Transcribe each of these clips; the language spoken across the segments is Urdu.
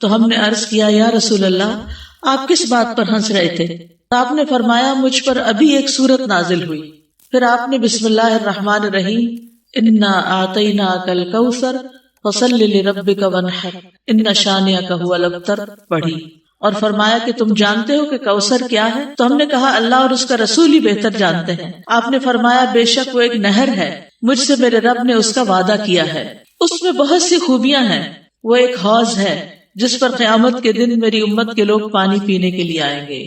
تو ہم نے عرض کیا یا رسول اللہ آپ کس بات پر ہنس رہے تھے؟ آپ نے فرمایا مجھ پر ابھی ایک سورت نازل ہوئی. پھر آپ نے بسم اللہ الرحمن الرحیم انا اعطیناک الکوثر فصل لربک وانحر ان شانئک هو الابتر پڑھی اور فرمایا کہ تم جانتے ہو کہ کوثر کیا ہے؟ تو ہم نے کہا اللہ اور اس کا رسول ہی بہتر جانتے ہیں. آپ نے فرمایا بے شک وہ ایک نہر ہے، مجھ سے میرے رب نے اس کا وعدہ کیا ہے، اس میں بہت سی خوبیاں ہیں، وہ ایک حوض ہے جس پر قیامت کے دن میری امت کے لوگ پانی پینے کے لیے آئیں گے.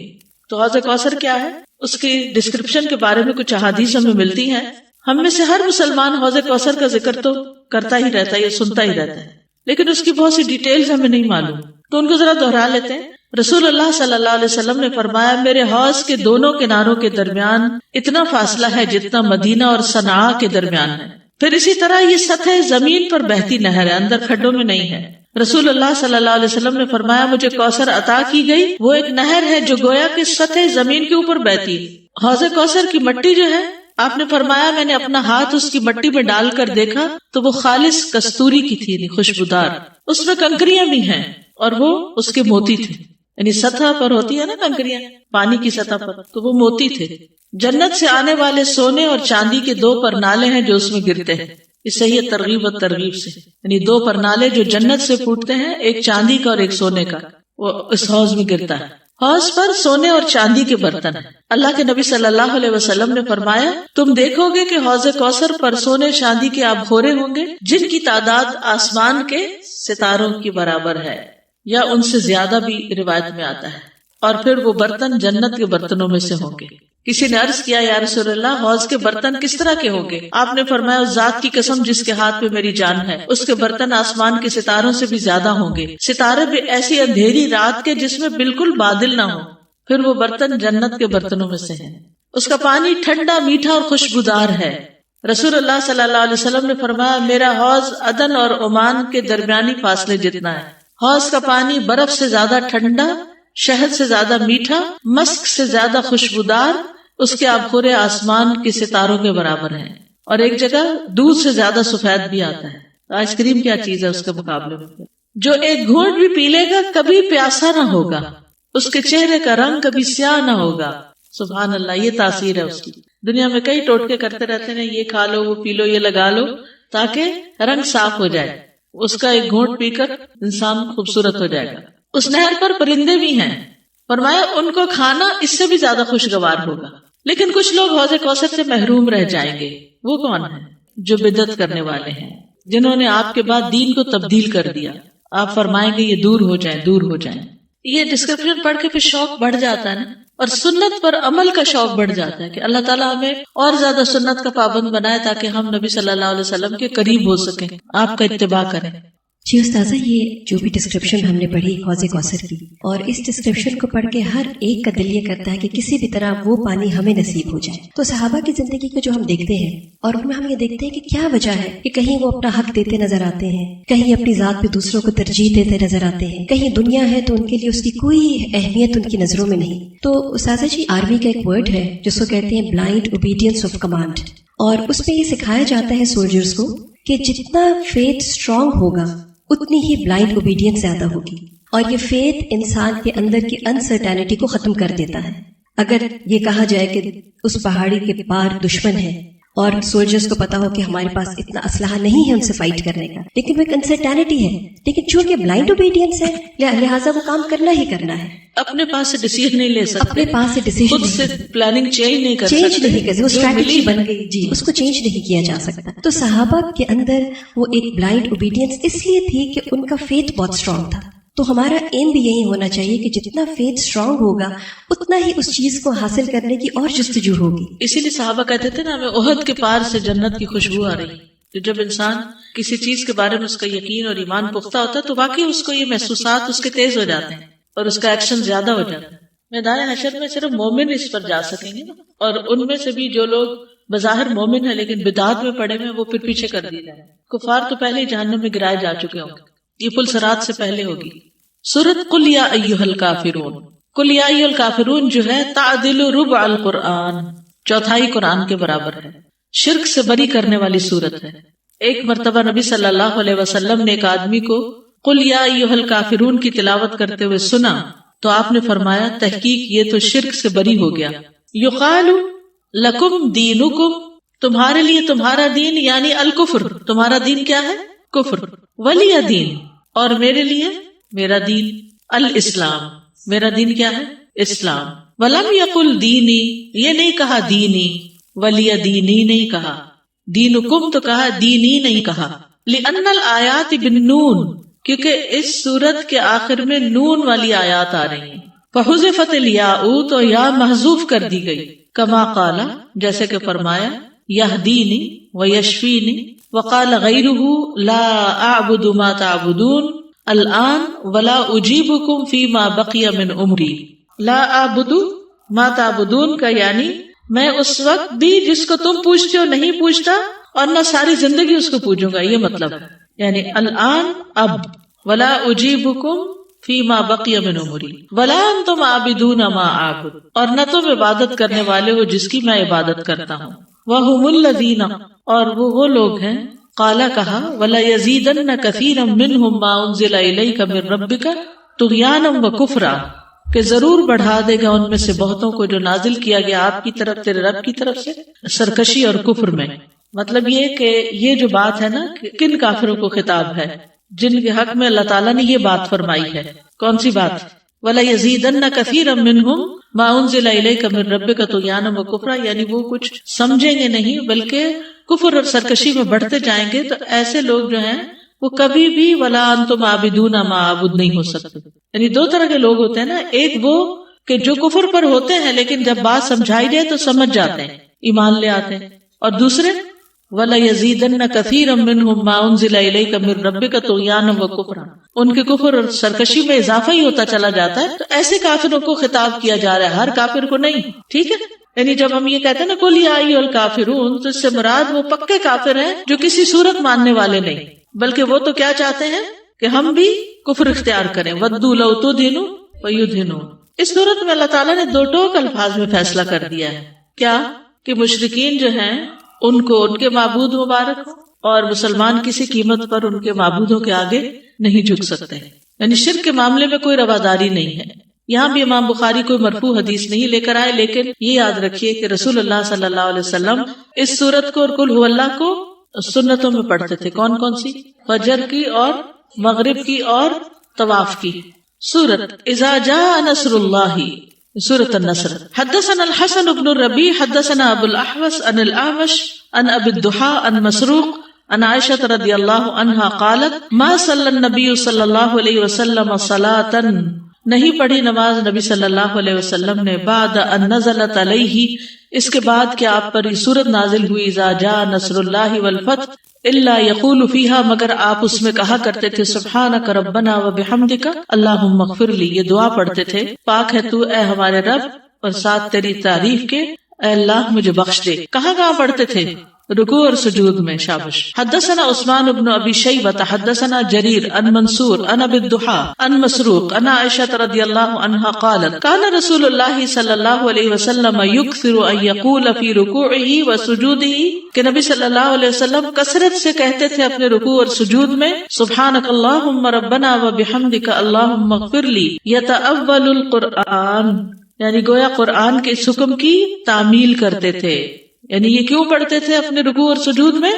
تو حوض کوثر کیا ہے، اس کی ڈسکرپشن کے بارے میں کچھ احادیث ہمیں ملتی ہیں. ہم میں سے ہر مسلمان حوض کوثر کا ذکر تو کرتا ہی رہتا ہے یا سنتا ہی رہتا ہے، لیکن اس کی بہت سی ڈیٹیلز ہمیں نہیں معلوم، تو ان کو ذرا دوہرا لیتے ہیں. رسول اللہ صلی اللہ علیہ وسلم نے فرمایا میرے حوض کے دونوں کناروں کے درمیان اتنا فاصلہ ہے جتنا مدینہ اور صنعاء کے درمیان ہے. پھر اسی طرح یہ سطح زمین پر بہتی نہر ہے، اندر کھڈوں میں نہیں ہے. رسول اللہ صلی اللہ علیہ وسلم نے فرمایا مجھے کوثر عطا کی گئی، وہ ایک نہر ہے جو گویا کہ سطح زمین کے اوپر بہتی. حوض کوثر کی مٹی جو ہے، آپ نے فرمایا میں نے اپنا ہاتھ اس کی مٹی میں ڈال کر دیکھا تو وہ خالص کستوری کی تھی، یعنی خوشبودار. اس میں کنکریاں بھی ہیں اور وہ اس کے موتی تھے، یعنی سطح پر ہوتی ہے نا کنکریاں پانی کی سطح پر، تو وہ موتی تھے. جنت سے آنے والے سونے اور چاندی کے 2 پرنالے ہیں جو اس میں گرتے ہیں. اس سے یہ ترغیب و ترغیب سے، یعنی 2 پرنالے جو جنت سے پھوٹتے ہیں، ایک چاندی کا اور ایک سونے کا، وہ اس حوض میں گرتا ہے. حوض پر سونے اور چاندی کے برتن ہیں. اللہ کے نبی صلی اللہ علیہ وسلم نے فرمایا تم دیکھو گے کہ حوض کوثر پر سونے چاندی کے آبخورے ہوں گے جن کی تعداد آسمان کے ستاروں کی برابر ہے یا ان سے زیادہ بھی روایت میں آتا ہے، اور پھر وہ برتن جنت کے برتنوں میں سے ہوں گے. کسی نے عرض کیا یا رسول اللہ حوض کے برتن کس طرح کے ہوں گے؟ آپ نے فرمایا اس ذات کی قسم جس کے ہاتھ میں میری جان ہے، اس کے برتن آسمان کے ستاروں سے بھی زیادہ ہوں گے، ستارے بھی ایسی اندھیری رات کے جس میں بالکل بادل نہ ہو. پھر وہ برتن جنت کے برتنوں میں سے ہیں. اس کا پانی ٹھنڈا میٹھا اور خوشبودار ہے. رسول اللہ صلی اللہ علیہ وسلم نے فرمایا میرا حوض عدن اور عمان کے درمیانی فاصلے جتنا ہے. حوض کا پانی برف سے زیادہ ٹھنڈا، شہد سے زیادہ میٹھا، مسک سے زیادہ خوشبودار، اس کے آبخورے آسمان کے ستاروں کے برابر ہیں. اور ایک جگہ دودھ سے زیادہ سفید بھی آتا ہے. آئس کریم کیا چیز ہے اس کے مقابلے میں؟ جو ایک گھونٹ بھی پی لے گا کبھی پیاسا نہ ہوگا، اس کے چہرے کا رنگ کبھی سیاہ نہ ہوگا. سبحان اللہ، یہ تاثیر ہے اس کی. دنیا میں کئی ٹوٹکے کرتے رہتے ہیں، یہ کھا لو، وہ پی لو، یہ لگا لو تاکہ رنگ صاف ہو جائے. اس کا ایک گھونٹ پی کر انسان خوبصورت ہو جائے گا. اس نہر پر پرندے بھی ہیں، فرمایا ان کو کھانا اس سے بھی زیادہ خوشگوار ہوگا. لیکن کچھ لوگ حوض کوثر سے محروم رہ جائیں گے. وہ کون ہیں؟ جو بدعت کرنے والے ہیں، جنہوں نے آپ کے بعد دین کو تبدیل کر دیا. آپ فرمائیں گے یہ دور ہو جائیں، دور ہو جائیں. یہ ڈسکرپشن پڑھ کے پھر شوق بڑھ جاتا ہے نا، اور سنت پر عمل کا شوق بڑھ جاتا ہے کہ اللہ تعالیٰ ہمیں اور زیادہ سنت کا پابند بنائے تاکہ ہم نبی صلی اللہ علیہ وسلم کے قریب ہو سکیں، آپ کا اتباع کریں. جی استاذہ، یہ جو بھی ڈسکرپشن ہم نے پڑھی حوض کوثر کی، اور اس ڈسکرپشن کو پڑھ کے ہر ایک کا دل یہ کرتا ہے کہ کسی بھی طرح وہ پانی ہمیں نصیب ہو جائے. تو صحابہ کی زندگی کو جو ہم دیکھتے ہیں اور ان میں ہم یہ دیکھتے ہیں کہ کیا وجہ ہے کہ کہیں وہ اپنا حق دیتے نظر آتے ہیں، کہیں اپنی ذات پہ دوسروں کو ترجیح دیتے نظر آتے ہیں، کہیں دنیا ہے تو ان کے لیے اس کی کوئی اہمیت ان کی نظروں میں نہیں. تو استاذہ جی، آرمی کا ایک ورڈ ہے جس کو کہتے ہیں بلائنڈ اوبیڈینس آف کمانڈ، اور اس میں یہ سکھایا جاتا ہے سولجرز کو کہ جتنا فیتھ اسٹرانگ ہوگا اتنی ہی بلائنڈ اوبیڈینس زیادہ ہوگی. اور یہ فیتھ انسان کے اندر کی انسرٹینٹی کو ختم کر دیتا ہے. اگر یہ کہا جائے کہ اس پہاڑی کے پار دشمن ہے اور سولجرز کو پتا ہو کہ ہمارے پاس اتنا اسلحہ نہیں ہے ان سے فائٹ کرنے کا، لیکن وہ ایک انسرٹینٹی ہے، لیکن چونکہ بلائنڈ اوبیڈینس ہے لہٰذا وہ کام کرنا ہی کرنا ہے. اپنے پاس سے ڈیسیژن نہیں لے سکتے، اپنے پاس سے ڈیسیژن خود سے پلاننگ چینج نہیں کر سکتے، وہ اسٹریٹجی بن گئی جی، اس کو چینج نہیں کیا جا سکتا. تو صحابہ کے اندر وہ ایک بلائنڈ اوبیڈینس اس لیے تھی کہ ان کا فیتھ بہت اسٹرانگ تھا. تو ہمارا ایم بھی یہی ہونا چاہیے کہ جتنا فیتھ اسٹرانگ ہوگا اتنا ہی اس چیز کو حاصل کرنے کی اور جستجو ہوگی. اسی لیے صحابہ کہتے تھے نا، ہمیں احد کے پار سے جنت کی خوشبو آ رہی. تو جب انسان کسی چیز کے بارے میں اس کا یقین اور ایمان پختہ ہوتا ہے تو واقعی اس کو یہ محسوسات اس کے تیز ہو جاتے ہیں اور اس کا ایکشن زیادہ ہو جاتا ہے. میدان حشر میں صرف مومن اس پر جا سکیں گے، اور ان میں سے بھی جو لوگ بظاہر مومن ہیں لیکن بدعات میں پڑے ہوئے وہ پھر پیچھے کر دیے جائیں. کفار تو پہلے ہی جہنم میں گرائے جا چکے ہوں گے. یہ پل صراط سے پہلے ہوگی. سورۃ قل یا ایھا الکافرون، قل یا ایھا الکافرون جو ہے تعدل ربع القرآن، چوتھائی قرآن کے برابر ہے. شرک سے بری کرنے والی سورت ہے. ایک مرتبہ نبی صلی اللہ علیہ وسلم نے ایک آدمی کو قل یا ایھا الکافرون کی تلاوت کرتے ہوئے سنا تو آپ نے فرمایا تحقیق یہ تو شرک سے بری ہو گیا. یقال لکم دینکم، تمہارے لیے تمہارا دین، یعنی الکفر، تمہارا دین کیا ہے؟ کفر. ولی دین، اور میرے لیے میرا دین الاسلام، میرا دین کیا ہے؟ اسلام. ولم یقل دینی، یہ نہیں کہا دینی، ولی دینی نہیں کہا، دینکم تو کہا، دینی نہیں کہا. لأن الآیات بالنون، کیونکہ اس سورت کے آخر میں نون والی آیات آ رہی ہیں. فحذفت الیاء، تو یا محذوف کر دی گئی. کما قال، جیسے کہ فرمایا، یہدینی ویشفینی. وقال غیرہ لا اعبد ما تعبدون الآن ولا اجیبکم فیما بقی من عمری. لا اعبد ما تعبدون کا یعنی میں اس وقت بھی جس کو تم پوچھتے ہو نہیں پوچھتا، اور نہ ساری زندگی اس کو پوچھوں گا، یہ مطلب ہے. یعنی الآن اب، ولا اجیبکم فیما بقی من عمری ولا انتم عابدون ما اعبد، اور نہ تم عبادت کرنے والے ہو جس کی میں عبادت کرتا ہوں. وہم الذین، اور وہ لوگ ہیں، قالا کہا، ولا یزیدن کثیرا منہم ما انزل الیک من ربک طغیانا وکفرا، کہ ضرور بڑھا دے گا ان میں سے بہتوں کو جو نازل کیا گیا آپ کی طرف تیرے رب کی طرف سے، سرکشی اور کفر میں. مطلب یہ کہ یہ جو بات ہے نا، کن کافروں کو خطاب ہے جن کے حق میں اللہ تعالیٰ نے یہ بات فرمائی ہے. کون سی بات؟ وَلَا يَزِيدَنَّ كَثِيرًا مِّنْهُمْ مَا أُنزِلَ إِلَيْكَ مِن رَّبِّكَ طُغْيَانًا وَكُفْرًا، یعنی وہ کچھ سمجھیں گے نہیں بلکہ کفر اور سرکشی میں بڑھتے جائیں گے. تو ایسے لوگ جو ہیں وہ کبھی بھی وَلَا أَنتُمْ عَابِدُونَ مَا أَعْبُدُ نہیں ہو سکتے. یعنی دو طرح کے لوگ ہوتے ہیں نا، ایک وہ کہ جو کفر پر ہوتے ہیں لیکن جب بات سمجھائی جائے تو سمجھ جاتے ہیں، ایمان لے آتے ہیں، اور دوسرے وَلَا يَزِيدَنَّ كَثِيرًا مِّنْهُمْ مَا أُنزِلَ إِلَيْكَ مِن رَّبِّكَ طُغْيَانًا وَكُفْرًا، ان کے کفر اور سرکشی میں اضافہ ہی ہوتا چلا جاتا ہے. تو ایسے کافروں کو خطاب کیا جا رہا ہے، ہر کافر کو نہیں. ٹھیک ہے، یعنی جب ہم یہ کہتے ہیں نا قُلْ يَا أَيُّهَا الْكَافِرُونَ، تو اس سے مراد وہ پکے کافر ہیں جو کسی صورت ماننے والے نہیں، بلکہ وہ تو کیا چاہتے ہیں کہ ہم بھی کفر اختیار کریں. وَدُّوا لَوْ تُدْهِنُوا وَيُدْهِنُونَ. اس صورت میں اللہ تعالیٰ نے دو ٹوک الفاظ میں فیصلہ کر دیا ہے. کیا کہ مشرکین جو ہیں ان کو ان کے معبود مبارک ہو، اور مسلمان کسی قیمت پر ان کے معبودوں کے آگے نہیں جھک سکتے. یعنی شرک کے معاملے میں کوئی رواداری نہیں ہے. یہاں بھی امام بخاری کوئی مرفوع حدیث نہیں لے کر آئے، لیکن یہ یاد رکھیے کہ رسول اللہ صلی اللہ علیہ وسلم اس سورت کو اور قل ھو اللہ کو سنتوں میں پڑھتے تھے. کون کون سی؟ فجر کی اور مغرب کی اور طواف کی. سورت اذا جاء نصر اللہ، سورة النصر. حدثنا الحسن بن الربيع حدثنا ابو الاحوص عن الاعمش عن ابي الضحى عن مسروق عن عائشة رضي الله عنها قالت ما صلى النبي صلى الله عليه وسلم صلاة، نہیں پڑھی نماز نبی صلی اللہ علیہ وسلم نے، بعد ان نزلت علیہ، اس کے بعد کہ آپ پر یہ سورت نازل ہوئی، اذا جاء نصر اللہ والفتح، الا یقول فیہا، مگر آپ اس میں کہا کرتے تھے سبحانک ربنا وبحمدک اللہم اغفر لی، یہ دعا پڑھتے تھے، پاک ہے تو اے ہمارے رب اور ساتھ تیری تعریف کے، اے اللہ مجھے بخش دے. کہاں کہاں پڑھتے تھے؟ رکوع اور سجود میں. شابش. حدثنا عثمان بن ابی شیبۃ حدثنا جریر عن منصور عن ابی الضحى عن مسروق عن عائشة رضی اللہ عنہا قالت کان رسول اللہ صلی اللہ علیہ وسلم یکثر ان یقول فی رکوعہ وسجودہ، کہ نبی صلی اللہ علیہ وسلم کثرت سے کہتے تھے اپنے رکوع اور سجود میں سبحانک اللہم ربنا وبحمدک اللہم اغفر لی. یتأول القرآن، یعنی گویا قرآن کے اس حکم کی تعمیل کرتے تھے. یعنی یہ کیوں پڑھتے تھے اپنے رکوع اور سجود میں؟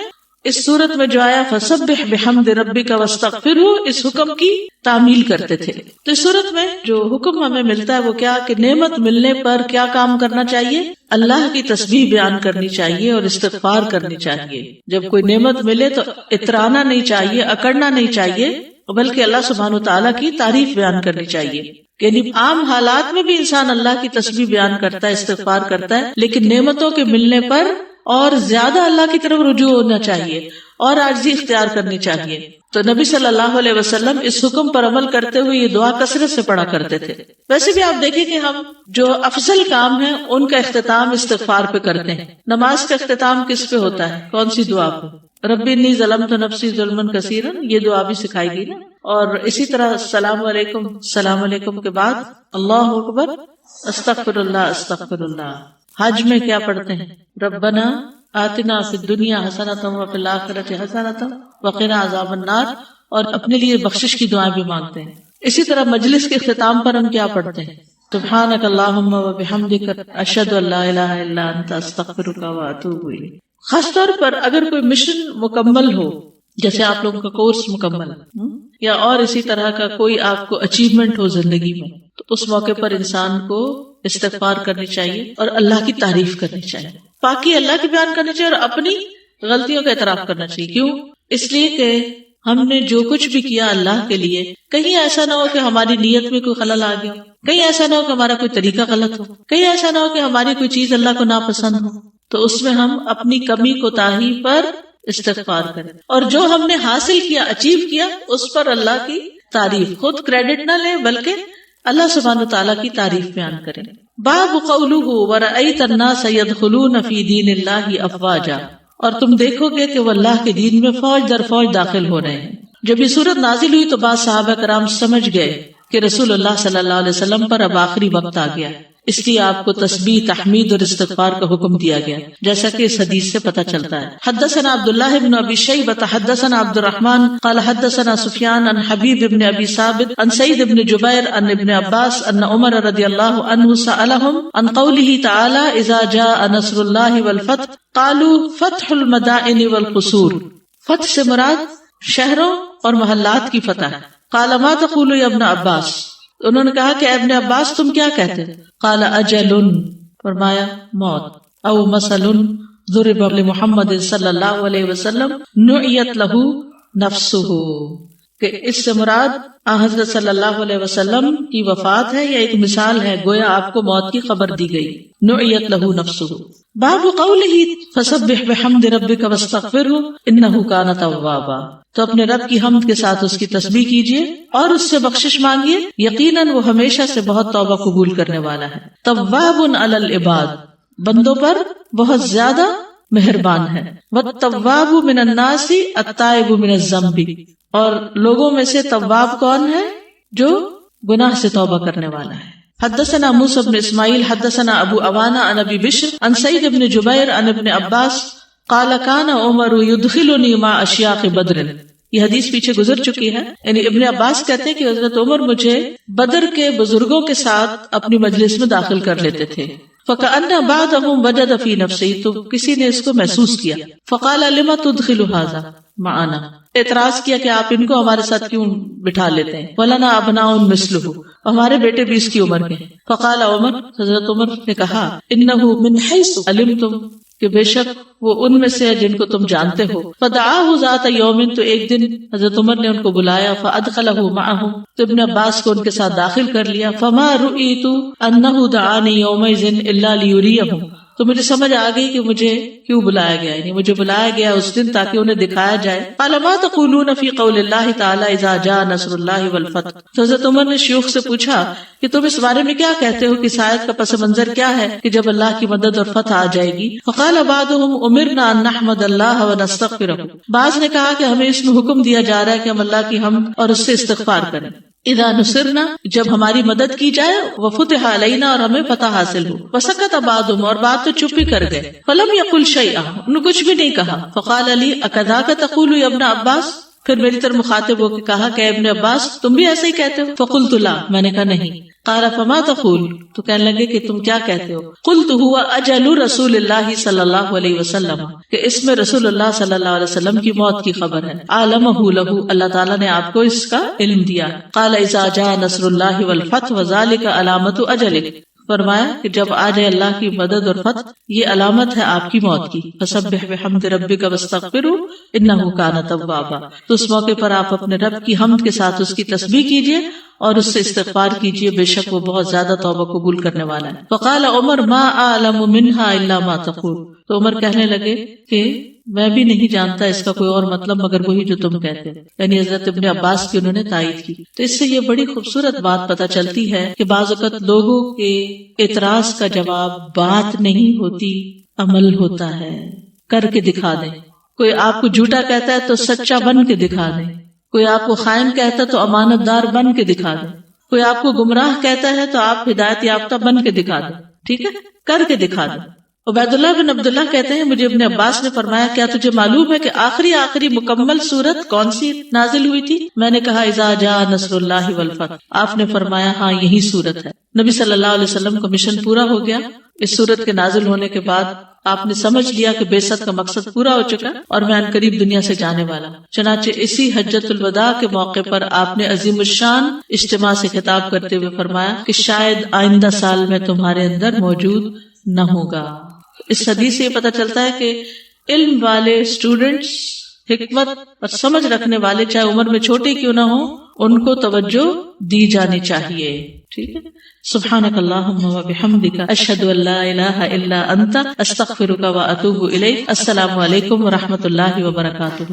اس صورت میں جو آیا فسبح بحمد ربک واستغفرہ، اس حکم کی تعمیل کرتے تھے. تو اس صورت میں جو حکم ہمیں ملتا ہے وہ کیا کہ نعمت ملنے پر کیا کام کرنا چاہیے؟ اللہ کی تسبیح بیان کرنی چاہیے اور استغفار کرنی چاہیے. جب کوئی نعمت ملے تو اترانا نہیں چاہیے، اکڑنا نہیں چاہیے، بلکہ اللہ سبحانہ وتعالیٰ کی تعریف بیان کرنی چاہیے. یعنی عام حالات میں بھی انسان اللہ کی تسبیح بیان کرتا ہے، استغفار کرتا ہے، لیکن نعمتوں کے ملنے پر اور زیادہ اللہ کی طرف رجوع ہونا چاہیے اور عاجزی اختیار کرنی چاہیے. تو نبی صلی اللہ علیہ وسلم اس حکم پر عمل کرتے ہوئے یہ دعا کثرت سے پڑھا کرتے تھے. ویسے بھی آپ دیکھیں کہ ہم جو افضل کام ہیں ان کا اختتام استغفار پہ کرتے ہیں. نماز کا اختتام کس پہ ہوتا ہے؟ کون سی دعا پہ؟ ربی انی ظلمت نفسی ظلما کثیرا، یہ دعا بھی سکھائی گئی نا. اور اسی طرح السلام علیکم کے بعد اللہ اکبر، استغفر اللہ. حج میں کیا پڑھتے ہیں؟ ربنا آتنا فی الدنیا حسنۃ وفی الآخرۃ حسنۃ وقنا عذاب النار اور اپنے لیے بخشش کی دعائیں بھی مانگتے ہیں. اسی طرح مجلس کے اختتام پر ہم کیا پڑھتے ہیں؟ سبحانک اللہم و بحمدک اشہد ان لا الہ الا انت استغفرک و اتوب الیک. خاص طور پر اگر کوئی مشن مکمل ہو، جیسے آپ لوگوں کا کورس مکمل یا اور اسی طرح کا کوئی آپ کو اچیومنٹ ہو زندگی میں، تو اس موقع پر انسان کو استغفار کرنی چاہیے اور اللہ کی تعریف کرنی چاہیے، پاکی اللہ کی بیان کرنی چاہیے اور اپنی غلطیوں کا اعتراف کرنا چاہیے. کیوں؟ اس لیے کہ ہم نے جو کچھ بھی کیا اللہ کے لیے، کہیں ایسا نہ ہو کہ ہماری نیت میں کوئی خلل آ گیا، کہیں ایسا نہ ہو کہ ہمارا کوئی طریقہ غلط ہو، کہیں ایسا نہ ہو کہ ہماری کوئی چیز اللہ کو ناپسند ہو. تو اس میں ہم اپنی کمی کوتاہی پر استغفار کریں، اور جو ہم نے حاصل کیا، اچیو کیا، اس پر اللہ کی تعریف، خود کریڈٹ نہ لیں بلکہ اللہ سبحانہ وتعالیٰ کی تعریف بیان کریں. باب قولہ ورأیت الناس یدخلون فی دین اللہ افواجا، اور تم دیکھو گے کہ وہ اللہ کے دین میں فوج در فوج داخل ہو رہے ہیں. جب یہ صورت نازل ہوئی تو بعض صحابہ کرام سمجھ گئے کہ رسول اللہ صلی اللہ علیہ وسلم پر اب آخری وقت آ گیا، اس لیے آپ کو تسبیح، تحمید اور استغفار کا حکم دیا گیا، جیسا کہ اس حدیث سے پتہ چلتا ہے. حدثنا عبداللہ بن ابی شیبہ حدثنا عبد الرحمن قال حدثنا سفیان عن حبیب بن ابی ثابت عن سعید بن جبیر عن ابن عباس ان عمر رضی اللہ عنہ سألهم عن قوله تعالی اذا جاء نصر اللہ والفتح قالوا فتح المدائن والقصور. فتح سے مراد شہروں اور محلات کی فتح. قال ما تقول یا ابن عباس، انہوں نے کہا کہ ابن عباس تم کیا کہتے؟ قال اجل، فرمایا موت، او مثل ضرب لمحمد صلی اللہ علیہ وسلم نعیت لہ نفسہ، کہ اس سے مراد حضرت صلی اللہ علیہ وسلم کی وفات ہے یا ایک مثال ہے، گویا آپ کو موت کی خبر دی گئی. نعیت لہ نفسہ. باب قولہ فسبح بحمد ربک واستغفرہ انہ کان توابا، تو اپنے رب کی حمد کے ساتھ اس کی تسبیح کیجیے اور اس سے بخشش مانگیے، یقیناً وہ ہمیشہ سے بہت توبہ قبول کرنے والا ہے. تواب علی العباد، بندوں پر بہت زیادہ مہربان ہے. والتواب من الناس التائب من الذنب، اور لوگوں میں سے تواب کون ہے؟ جو گناہ سے توبہ کرنے والا ہے. حدثنا موسیٰ بن اسماعیل حدثنا ابو عوانہ عن ابی بشر عن سعید بن جبیر عن ابن عباس قال کان عمر یدخلنی مع اشیاخ بدر. یہ حدیث پیچھے گزر چکی ہے. یعنی ابن عباس کہتے ہیں کہ حضرت عمر مجھے بدر کے بزرگوں کے ساتھ اپنی مجلس میں داخل کر لیتے تھے. فَكَأَنَّ بَعْضَهُمْ وَجَدَ فِي نَفْسِهِ، تو کسی نے اس کو محسوس کیا. فَقَالَ لِمَ تُدْخِلُ هَذَا مَعَنَا، اعتراض کیا کہ آپ ان کو ہمارے ساتھ کیوں بٹھا لیتے ہیں. وَلَنَا أَبْنَاءٌ مِثْلُهُ، ہمارے بیٹے بھی اس کی عمر کے ہیں. فَقَالَ عمر، حضرت عمر نے کہا إِنَّهُ مِنْ حَيْثُ عَلِمْتُمْ، کہ بے شک وہ ان میں سے ہے جن کو تم جانتے ہو. فَدَعَاهُ ذَاتَ يَوْمٍ، تو ایک دن حضرت عمر نے ان کو بلایا. فَأَدْخَلَهُ مَعَهُمْ، تو ابن عباس کو ان کے ساتھ داخل کر لیا. فَمَا رُئِيتُ أَنَّهُ دَعَانِي يَوْمَئِذٍ إِلَّا لِيُرِيَهُمْ، تو مجھے سمجھ آ گئی کہ مجھے کیوں بلایا گیا، یعنی مجھے بلایا گیا اس دن تاکہ انہیں دکھایا جائے. قال ما تقولون فی قول اللہ تعالی اذا جاء نصر اللہ والفتح، تو حضرت عمر نے شیوخ سے پوچھا کہ تم اس بارے میں کیا کہتے ہو کہ اس آیت کا پس منظر کیا ہے کہ جب اللہ کی مدد اور فتح آ جائے گی. فقال بعضهم امرنا ان نحمد اللہ ونستغفرہ، بعض نے کہا کہ ہمیں اس میں حکم دیا جا رہا ہے کہ ہم اللہ کی حمد اور اس سے استغفار کریں. اذا نصرنا، جب ہماری مدد کی جائے، وفتح علینا، اور ہمیں فتح حاصل ہو. وسکت بعضهم، اور بات تو چپ ہی کر گئے. فلم یقل شیئا، انہوں نے کچھ بھی نہیں کہا. فقال علی اکذاک تقول یا ابن عباس، پھر میری طرف مخاطب ہو کے کہا کہ ابن عباس تم بھی ایسے ہی کہتے ہو. فقلت لا، میں نے کہا نہیں. قال فما تقول، تو کہنے لگے کہ تم کیا کہتے ہو. قلت هو اجل رسول اللہ صلی اللہ علیہ وسلم، کہ اس میں رسول اللہ صلی اللہ علیہ وسلم کی موت کی خبر ہے. عالمہ لہ، اللہ تعالیٰ نے آپ کو اس کا علم دیا. قال اذا جاء نصر اللہ والفتح وذلك علامت اجلک، فرمایا کہ جب آ جائے اللہ کی مدد اور فتح، یہ علامت ہے آپ کی موت کی. فسبح بحمد ربک واستغفرہ انہ کان توابا، تو اس موقع پر آپ اپنے رب کی حمد کے ساتھ اس کی تسبیح کیجیے اور اس سے استغفار کیجیے، بے شک وہ بہت زیادہ توبہ قبول کرنے والا ہے. فقال عمر ما اعلم منها الا ما تقول، تو عمر کہنے لگے کہ میں بھی نہیں جانتا اس کا کوئی اور مطلب مگر وہی جو تم کہتے. یعنی حضرت ابن عباس کی انہوں نے تائید کی. تو اس سے یہ بڑی خوبصورت بات پتہ چلتی ہے کہ بعض اوقات لوگوں کے اعتراض کا جواب بات نہیں ہوتی، عمل ہوتا ہے. کر کے دکھا دیں. کوئی آپ کو جھوٹا کہتا ہے تو سچا بن کے دکھا دیں. کوئی آپ کو خائن کہتا ہے تو امانت دار بن کے دکھا دیں. کوئی آپ کو گمراہ کہتا ہے تو آپ ہدایت یافتہ بن کے دکھا دیں. ٹھیک ہے، کر کے دکھا دیں. عبید اللہ بن عبداللہ کہتے ہیں مجھے ابن عباس نے فرمایا کیا تجھے معلوم ہے کہ آخری مکمل سورت کون سی نازل ہوئی تھی؟ میں نے کہا اذا جاء نصر اللہ والفتح. آپ نے فرمایا ہاں یہی سورت ہے. نبی صلی اللہ علیہ وسلم کا مشن پورا ہو گیا. اس سورت کے نازل ہونے کے بعد آپ نے سمجھ لیا کہ بعثت کا مقصد پورا ہو چکا اور میں ان قریب دنیا سے جانے والا. چنانچہ اسی حجۃ الوداع کے موقع پر آپ نے عظیم الشان اجتماع سے خطاب کرتے ہوئے فرمایا کہ شاید آئندہ سال میں تمہارے اندر موجود نہ ہوگا. اس حدیث سے یہ پتہ چلتا ہے کہ علم والے اسٹوڈنٹس، حکمت اور سمجھ رکھنے والے چاہے عمر میں چھوٹے کیوں نہ ہوں، ان کو توجہ دی جانی چاہیے. ٹھیک ہے. سبحانک اللہم و بحمدک اشہد ان لا الہ الا انت استغفرک و اتوب الیک. السلام علیکم و رحمۃ اللہ وبرکاتہ.